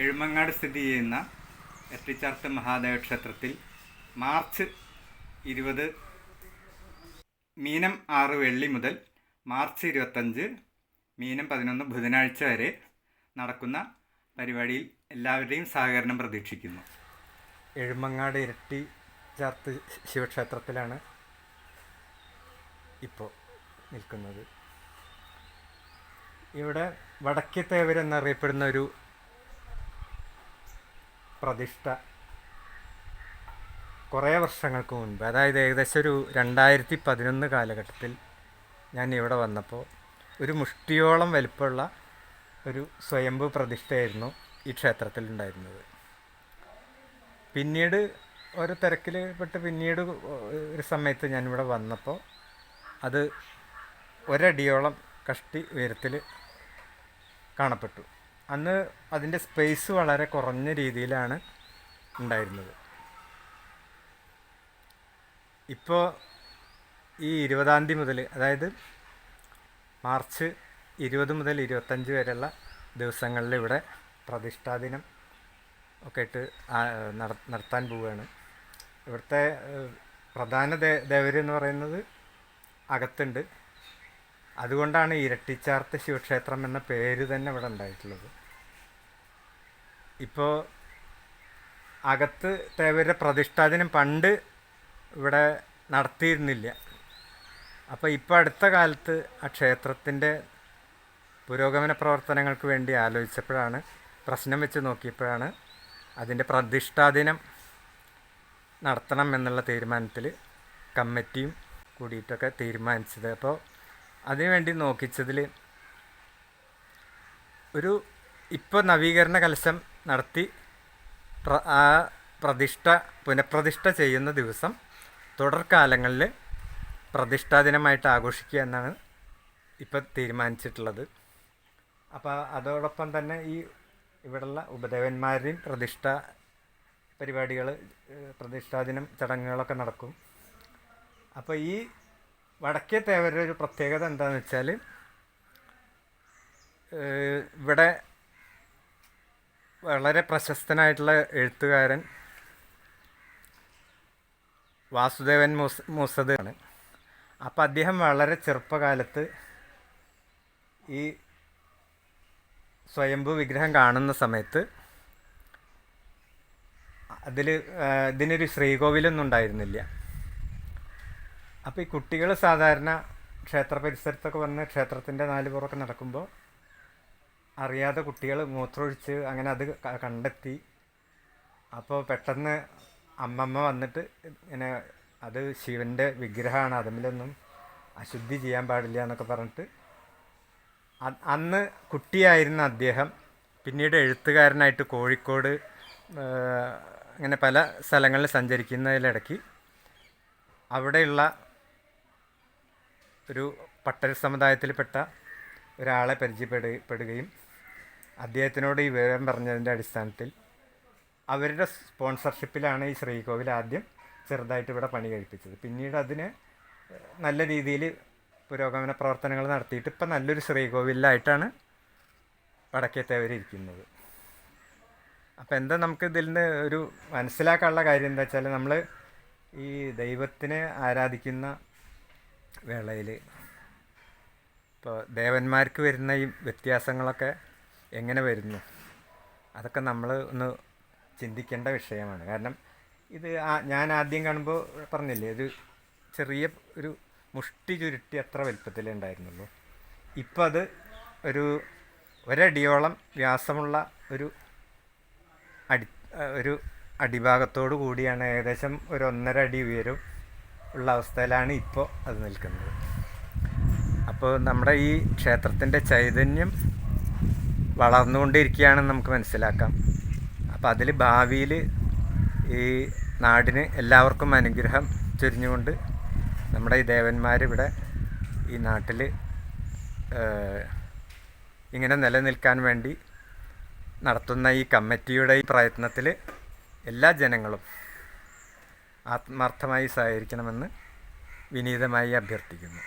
എഴുമങ്ങാട് സ്ഥിതി ചെയ്യുന്ന എരട്ടിച്ചാർത്ത് മഹാദേവ ക്ഷേത്രത്തിൽ മാർച്ച് 20 മീനം 6 വെള്ളി മുതൽ മാർച്ച് 25 മീനം 11 ബുധനാഴ്ച വരെ നടക്കുന്ന പരിപാടിയിൽ എല്ലാവരുടെയും സഹകരണം പ്രതീക്ഷിക്കുന്നു. എഴുമങ്ങാട് ഇരട്ടിച്ചാർത്ത് ശിവക്ഷേത്രത്തിലാണ് ഇപ്പോൾ നിൽക്കുന്നത്. ഇവിടെ വടക്കേത്തേവർ എന്നറിയപ്പെടുന്ന ഒരു പ്രതിഷ്ഠ കുറേ വർഷങ്ങൾക്ക് മുൻപ്, അതായത് ഏകദേശം ഒരു 2011 കാലഘട്ടത്തിൽ ഞാൻ ഇവിടെ വന്നപ്പോൾ ഒരു മുഷ്ടിയോളം വലിപ്പമുള്ള ഒരു സ്വയംഭൂ പ്രതിഷ്ഠയായിരുന്നു ഈ ക്ഷേത്രത്തിൽ ഉണ്ടായിരുന്നത്. പിന്നീട് ഓരോ തിരക്കിൽ പെട്ട് പിന്നീട് ഒരു സമയത്ത് ഞാനിവിടെ വന്നപ്പോൾ അത് ഒരടിയോളം കഷ്ടി ഉയരത്തിൽ കാണപ്പെട്ടു. അന്ന് അതിൻ്റെ സ്പേസ് വളരെ കുറഞ്ഞ രീതിയിലാണ് ഉണ്ടായിരുന്നത്. ഇപ്പോൾ ഈ 20-ാം തീയതി മുതൽ, അതായത് മാർച്ച് 20 മുതൽ 25 വരെയുള്ള ദിവസങ്ങളിൽ ഇവിടെ പ്രതിഷ്ഠാദിനം ഒക്കെ ഇട്ട് നടത്താൻ പോവുകയാണ്. ഇവിടുത്തെ പ്രധാന ദേവരെന്ന് പറയുന്നത് അകത്തുണ്ട്. അതുകൊണ്ടാണ് ഇരട്ടിച്ചാർത്ത് ശിവക്ഷേത്രം എന്ന പേര് തന്നെ ഇവിടെ ഉണ്ടായിട്ടുള്ളത്. ഇപ്പോൾ അകത്ത് തേവരുടെ പ്രതിഷ്ഠാദിനം പണ്ട് ഇവിടെ നടത്തിയിരുന്നില്ല. അപ്പോൾ ഇപ്പോൾ അടുത്ത കാലത്ത് ആ ക്ഷേത്രത്തിൻ്റെ പുരോഗമന പ്രവർത്തനങ്ങൾക്ക് വേണ്ടി ആലോചിച്ചപ്പോഴാണ്, പ്രശ്നം വെച്ച് നോക്കിയപ്പോഴാണ് അതിൻ്റെ പ്രതിഷ്ഠാദിനം നടത്തണം എന്നുള്ള തീരുമാനത്തിൽ കമ്മിറ്റിയും കൂടിയിട്ടൊക്കെ തീരുമാനിച്ചത്. അപ്പോൾ അതിനുവേണ്ടി നോക്കിച്ചതിൽ ഒരു ഇപ്പോൾ നവീകരണ കലശം നടത്തി ആ പുനഃപ്രതിഷ്ഠ ചെയ്യുന്ന ദിവസം തുടർക്കാലങ്ങളിൽ പ്രതിഷ്ഠാദിനമായിട്ട് ആഘോഷിക്കുക എന്നാണ് ഇപ്പോൾ തീരുമാനിച്ചിട്ടുള്ളത്. അപ്പോൾ അതോടൊപ്പം തന്നെ ഈ ഇവിടെയുള്ള ഉപദേവന്മാരുടെയും പ്രതിഷ്ഠാദിനം ചടങ്ങുകളൊക്കെ നടക്കും. അപ്പോൾ ഈ വടക്കേ തേവരുടെ ഒരു പ്രത്യേകത എന്താണെന്ന് വെച്ചാൽ, ഇവിടെ വളരെ പ്രശസ്തനായിട്ടുള്ള എഴുത്തുകാരൻ വാസുദേവൻ മൂസത് ആണ്. അപ്പോൾ അദ്ദേഹം വളരെ ചെറുപ്പകാലത്ത് ഈ സ്വയംഭൂ വിഗ്രഹം കാണുന്ന സമയത്ത് ഇതിനൊരു ശ്രീകോവിലൊന്നും ഉണ്ടായിരുന്നില്ല. അപ്പോൾ ഈ കുട്ടികൾ സാധാരണ ക്ഷേത്ര പരിസരത്തൊക്കെ വന്ന് ക്ഷേത്രത്തിൻ്റെ 4 പുറമൊക്കെ നടക്കുമ്പോൾ അറിയാതെ കുട്ടികൾ മൂത്രമൊഴിച്ച് അങ്ങനെ അത് കണ്ടെത്തി. അപ്പോൾ പെട്ടെന്ന് അമ്മമ്മ വന്നിട്ട് ഇങ്ങനെ അത് ശിവൻ്റെ വിഗ്രഹമാണ്, അതിലൊന്നും അശുദ്ധി ചെയ്യാൻ പാടില്ല എന്നൊക്കെ പറഞ്ഞിട്ട് അന്ന് കുട്ടിയായിരുന്ന അദ്ദേഹം പിന്നീട് എഴുത്തുകാരനായിട്ട് കോഴിക്കോട് അങ്ങനെ പല സ്ഥലങ്ങളിൽ സഞ്ചരിക്കുന്നതിലിടയ്ക്ക് അവിടെയുള്ള ഒരു പട്ടര സമുദായത്തിൽപ്പെട്ട ഒരാളെ പരിചയപ്പെടുകയും അദ്ദേഹത്തിനോട് ഈ വിവരം പറഞ്ഞതിൻ്റെ അടിസ്ഥാനത്തിൽ അവരുടെ സ്പോൺസർഷിപ്പിലാണ് ഈ ശ്രീകോവിൽ ആദ്യം ചെറുതായിട്ട് ഇവിടെ പണി കഴിപ്പിച്ചത്. പിന്നീട് അതിന് നല്ല രീതിയിൽ പുരോഗമന പ്രവർത്തനങ്ങൾ നടത്തിയിട്ട് ഇപ്പം നല്ലൊരു ശ്രീകോവിലായിട്ടാണ് വടക്കേത്തേവരിയ്ക്കുന്നത്. അപ്പോൾ എന്താ നമുക്ക് ഇതിൽ നിന്ന് ഒരു മനസ്സിലാക്കാനുള്ള കാര്യം എന്താ വെച്ചാൽ, നമ്മൾ ഈ ദൈവത്തിനെ ആരാധിക്കുന്ന വേളയിൽ ഇപ്പോൾ ദേവന്മാർക്ക് വരുന്ന ഈ വ്യത്യാസങ്ങളൊക്കെ എങ്ങനെ വരുന്നു, അതൊക്കെ നമ്മൾ ഒന്ന് ചിന്തിക്കേണ്ട വിഷയമാണ്. കാരണം ഇത് ഞാൻ ആദ്യം കാണുമ്പോൾ പറഞ്ഞില്ലേ, ഒരു ചെറിയ ഒരു മുഷ്ടി ചുരുട്ടി അത്ര വലുപ്പത്തിലേ ഉണ്ടായിരുന്നുള്ളൂ. ഇപ്പോൾ അത് ഒരടിയോളം വ്യാസമുള്ള ഒരു അടിഭാഗത്തോടു കൂടിയാണ്, ഏകദേശം ഒരു 1.5 അടി ഉയരം ഉള്ള അവസ്ഥയിലാണ് ഇപ്പോൾ അത് നിൽക്കുന്നത്. അപ്പോൾ നമ്മുടെ ഈ ക്ഷേത്രത്തിൻ്റെ ചൈതന്യം വളർന്നുകൊണ്ടിരിക്കുകയാണെന്ന് നമുക്ക് മനസ്സിലാക്കാം. അപ്പോൾ അതിൽ ഭാവിയിൽ ഈ നാടിന് എല്ലാവർക്കും അനുഗ്രഹം ചൊരിഞ്ഞുകൊണ്ട് നമ്മുടെ ഈ ദേവന്മാരിവിടെ ഈ നാട്ടിൽ ഇങ്ങനെ നിലനിൽക്കാൻ വേണ്ടി നടത്തുന്ന ഈ കമ്മിറ്റിയുടെ ഈ പ്രയത്നത്തിൽ എല്ലാ ജനങ്ങളും ആത്മാർത്ഥമായി സഹകരിക്കണമെന്ന് വിനീതമായി അഭ്യർത്ഥിക്കുന്നു.